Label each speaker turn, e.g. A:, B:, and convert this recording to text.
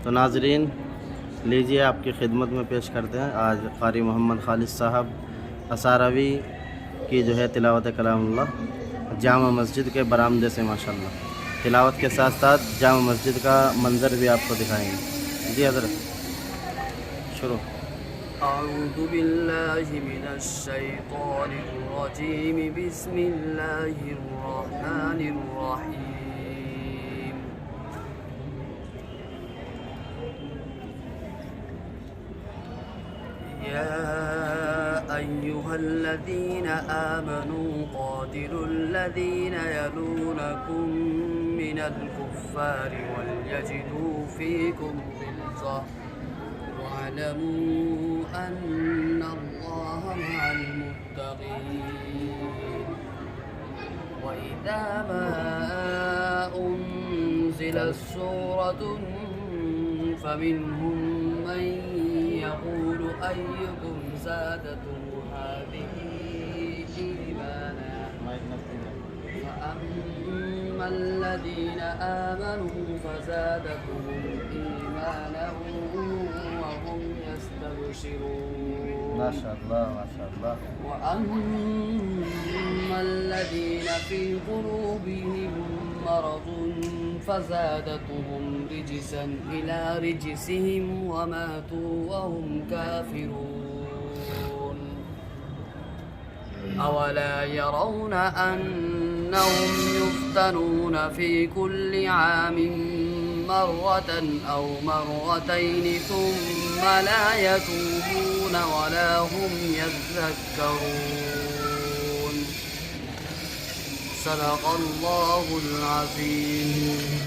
A: तो नाजरीन, लीजिए आपकी खिदमत में पेश करते हैं आज क़ारी मोहम्मद खालिद साहब असारवी की जो है तिलावत कलामुल्लाह जामा मस्जिद के बरामदे से। माशाअल्लाह तिलावत के साथ साथ जामा मस्जिद का मंज़र भी आपको दिखाएंगे। जी हज़रत शुरू।
B: अऊज़ु बिल्लाहि मिनश शैतानिर रजीम, बिस्मिल्लाहिर रहमानिर रहीम। या अय्युहल्लज़ीना आमनू क़ातिलुल्लज़ीना यलूनकुम मिनल कुफ़्फ़ारि वलयजिदू फ़ीकुम ग़िल्ज़ा वअलमू अन्नल्लाह मअल मुत्तक़ीन। वइज़ा मा उन्ज़िलत सूरतुन फमिनहुम मन यक़ूलु अय्युकुम ज़ादतहु हाज़िही ईमाना فأما الذين آمنوا فزادتهم إيمانا وهم يستبشرون
A: ما شاء الله ما شاء الله.
B: وأما الذين في قلوبهم مرض فزادتهم رجسا إلى رجسهم وماتوا وهم كافرون. أولا يرون أنهم يفتنون في كل عام مرة أو مرتين ثم لا يتوبون ولا هم يذكرون. صدق الله العظيم.